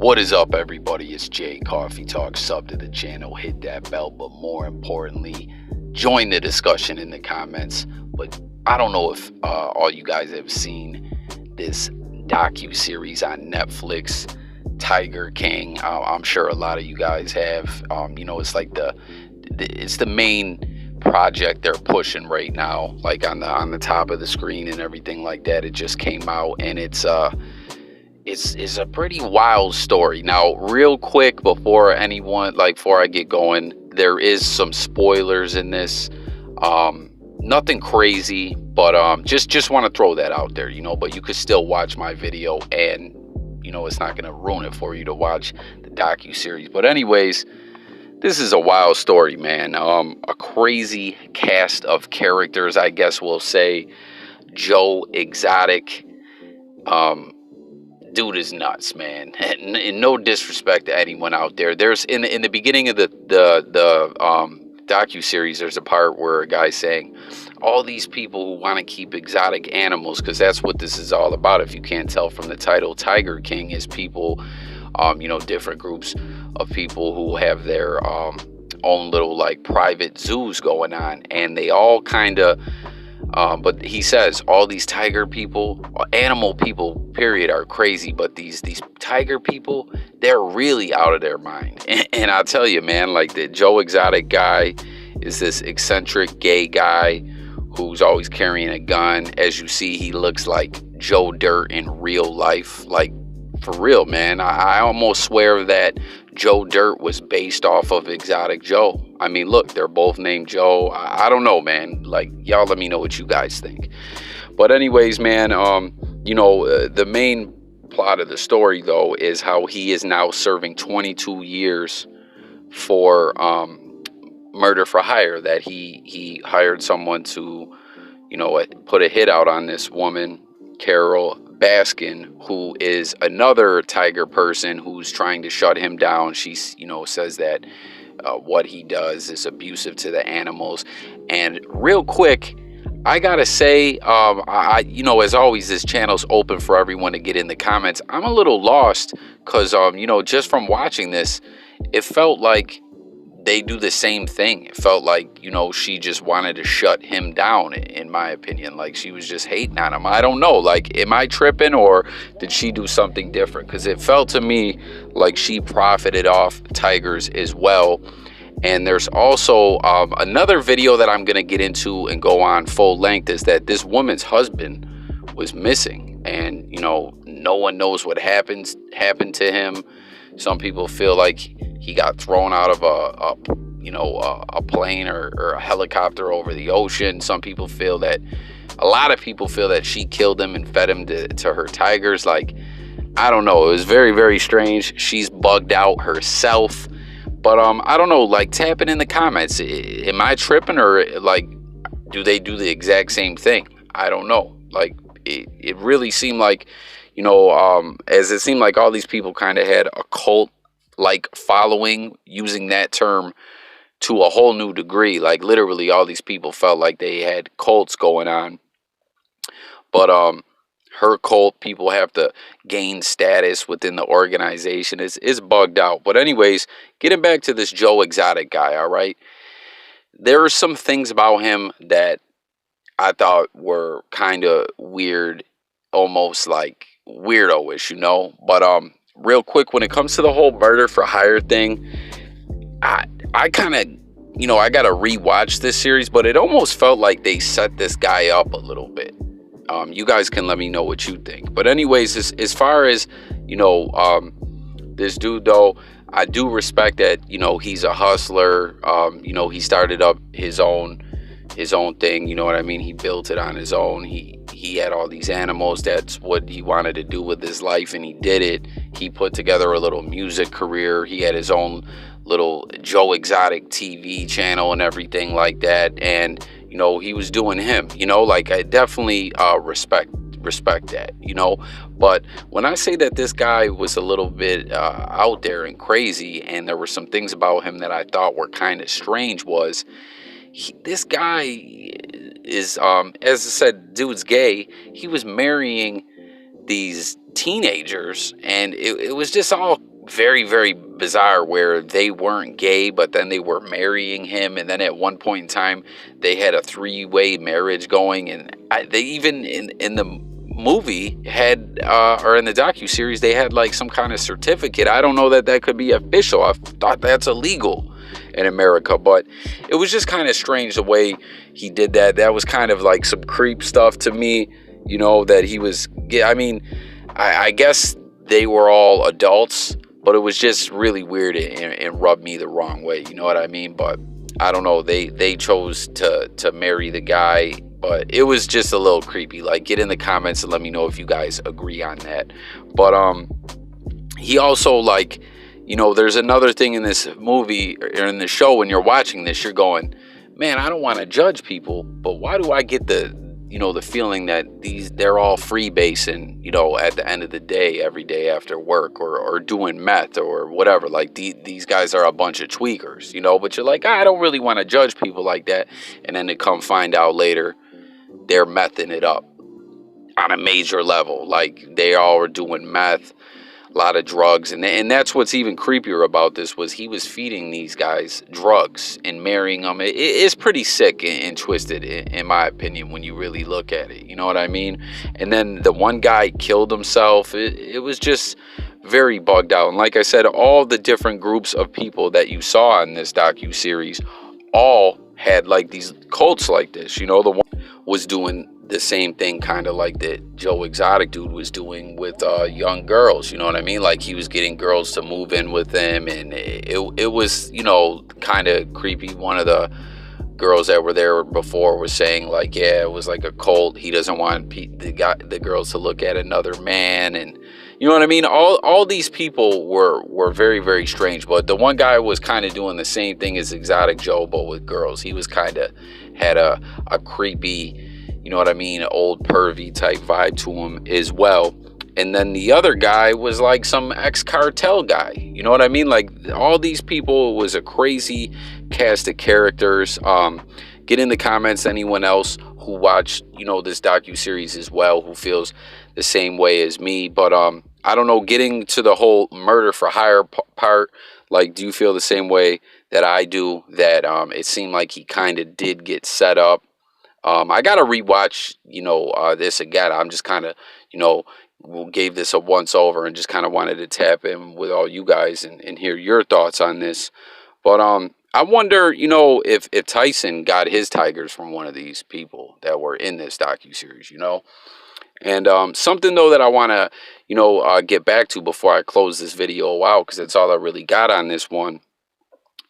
What is up, everybody? It's Jay Coffee Talk. Sub to the channel, hit that bell, but more importantly, join the discussion in the comments. But I don't know if all you guys have seen this docu-series on Netflix, Tiger King. I'm sure a lot of you guys have. It's like it's the main project they're pushing right now, like on the top of the screen and everything like that. It just came out, and it's a pretty wild story. Now, real quick, before I get going, there is some spoilers in this. Nothing crazy, but just want to throw that out there, but you could still watch my video, and it's not going to ruin it for you to watch the docu-series. But anyways, this is a wild story, man. A crazy cast of characters, I guess we'll say. Joe Exotic, dude is nuts, man. And no disrespect to anyone out there. There's in the beginning of the docu-series, there's a part where a guy's saying all these people who want to keep exotic animals, because that's what this is all about. If you can't tell from the title, Tiger King is people, different groups of people who have their own little like private zoos going on, and they all kind of but he says all these tiger people, animal people, period, are crazy. But these tiger people, they're really out of their mind. And I'll tell you, man, like the Joe Exotic guy is this eccentric gay guy who's always carrying a gun. As you see, he looks like Joe Dirt in real life. Like, for real, man. I almost swear that Joe Dirt was based off of Exotic Joe. I mean, look, they're both named Joe. I don't know, man. Like, y'all let me know what you guys think. But anyways, man, the main plot of the story, though, is how he is now serving 22 years for murder for hire. That he hired someone to, put a hit out on this woman, Carole Baskin, who is another tiger person who's trying to shut him down. She, says that what he does is abusive to the animals. And real quick, I gotta say, as always, this channel's open for everyone to get in the comments. I'm a little lost because, just from watching this, it felt like they do the same thing. It felt like, she just wanted to shut him down, in my opinion. Like, she was just hating on him. I don't know. Like, am I tripping, or did she do something different? Because it felt to me like she profited off tigers as well. And there's also another video that I'm going to get into and go on full length, is that this woman's husband was missing. And, no one knows what happened to him. Some people feel like he got thrown out of a plane or a helicopter over the ocean. A lot of people feel that she killed him and fed him to her tigers. Like, I don't know. It was very, very strange. She's bugged out herself. But I don't know. Like, tap it in the comments. Am I tripping, or like, do they do the exact same thing? I don't know. Like, it really seemed like, as it seemed like all these people kind of had a cult like following, using that term to a whole new degree. Like, literally all these people felt like they had cults going on. But her cult, people have to gain status within the organization. It's bugged out. But anyways, getting back to this Joe Exotic guy, all right, there are some things about him that I thought were kind of weird, almost like weirdo-ish, but real quick, when it comes to the whole murder for hire thing, I kind of, I gotta rewatch this series, but it almost felt like they set this guy up a little bit. You guys can let me know what you think. But anyways, as far as this dude, though, I do respect that, he's a hustler. He started up his own thing, you know what I mean? He built it on his own. He had all these animals. That's what he wanted to do with his life, and he did it. He put together a little music career. He had his own little Joe Exotic TV channel and everything like that. And, he was doing him, like, I definitely respect that, But when I say that this guy was a little bit out there and crazy, and there were some things about him that I thought were kind of strange, was this guy is, as I said, dude's gay. He was marrying these teenagers, and it was just all very, very bizarre, where they weren't gay, but then they were marrying him, and then at one point in time they had a three-way marriage going, and they even in the movie had or in the docu-series they had like some kind of certificate. I don't know that that could be official. I thought that's illegal in America, but it was just kind of strange the way he did that. That was kind of like some creep stuff to me, you know, that he was, I mean, I guess they were all adults, but it was just really weird and rubbed me the wrong way, you know what I mean? But I don't know, they chose to marry the guy, but it was just a little creepy. Like, get in the comments and let me know if you guys agree on that. But he also, like, you know, there's another thing in this movie or in the show, when you're watching this, you're going, man, I don't want to judge people, but why do I get the, you know, the feeling that they're all freebasing, you know, at the end of the day, every day after work, or doing meth or whatever. Like, these guys are a bunch of tweakers, you know, but you're like, I don't really want to judge people like that. And then to come find out later, they're mething it up on a major level. Like, they all are doing meth, a lot of drugs, and that's what's even creepier about this, was he was feeding these guys drugs and marrying them. It's pretty sick and twisted, in my opinion, when you really look at it, you know what I mean? And then the one guy killed himself. It was just very bugged out. And like I said, all the different groups of people that you saw in this docu-series all had like these cults like this, you know. The one was doing the same thing, kind of like that Joe Exotic dude was doing with young girls, you know what I mean? Like, he was getting girls to move in with him, and it was, you know, kind of creepy. One of the girls that were there before was saying, like, yeah, it was like a cult. He doesn't want the girls to look at another man, and you know what I mean? All these people were very, very strange. But the one guy was kind of doing the same thing as Exotic Joe, but with girls. He was kind of had a creepy, you know what I mean, old pervy type vibe to him as well. And then the other guy was like some ex-cartel guy, you know what I mean? Like, all these people was a crazy cast of characters. Get in the comments, anyone else who watched, you know, this docu-series as well, who feels the same way as me. But I don't know, getting to the whole murder for hire part, like, do you feel the same way that I do, that it seemed like he kind of did get set up? I gotta rewatch, you know, this again. I'm just kind of, you know, gave this a once over and just kind of wanted to tap in with all you guys and hear your thoughts on this. But I wonder, you know, if Tyson got his tigers from one of these people that were in this docuseries, you know. And something though that I want to, you know, get back to before I close this video out, because that's all I really got on this one,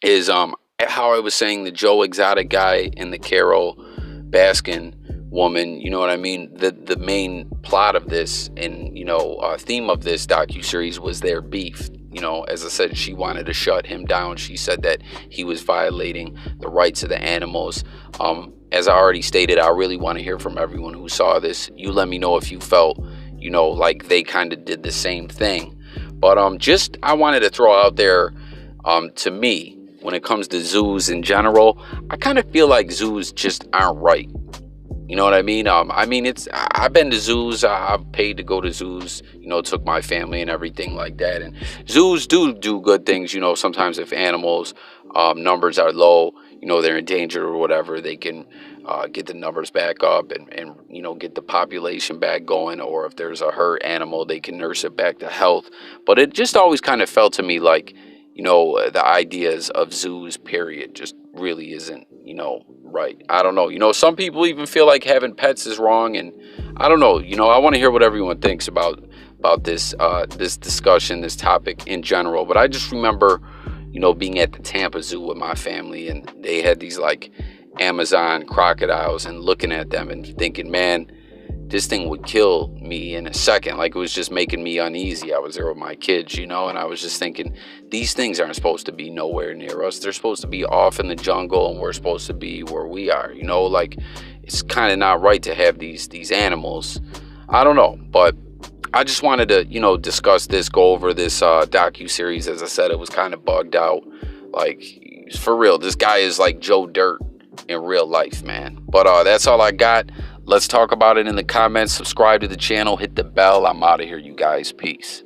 is how I was saying the Joe Exotic guy and the Carole Baskin woman, you know what I mean? The main plot of this and, you know, theme of this docuseries was their beef. You know, as I said, she wanted to shut him down. She said that he was violating the rights of the animals. As I already stated, I really want to hear from everyone who saw this. You let me know if you felt, you know, like they kind of did the same thing. But just, I wanted to throw out there, to me, when it comes to zoos in general, I kind of feel like zoos just aren't right. You know what I mean? I've been to zoos. I've paid to go to zoos, you know, took my family and everything like that. And zoos do good things, you know. Sometimes if animals numbers are low, you know, they're in danger or whatever, they can get the numbers back up and, you know, get the population back going. Or if there's a hurt animal, they can nurse it back to health. But it just always kind of felt to me like, you know, the ideas of zoos, period, just really isn't, you know, right. I don't know. You know, some people even feel like having pets is wrong. And I don't know. You know, I want to hear what everyone thinks about this this discussion, this topic in general. But I just remember, you know, being at the Tampa Zoo with my family, and they had these like Amazon crocodiles, and looking at them and thinking, man, this thing would kill me in a second. Like, it was just making me uneasy. I was there with my kids, you know, and I was just thinking, these things aren't supposed to be nowhere near us. They're supposed to be off in the jungle, and we're supposed to be where we are, you know. Like, it's kind of not right to have these animals. I don't know, but I just wanted to, you know, discuss this, go over this docu-series. As I said, it was kind of bugged out. Like, for real, this guy is like Joe Dirt in real life, man. But that's all I got. Let's talk about it in the comments. Subscribe to the channel. Hit the bell. I'm out of here, you guys. Peace.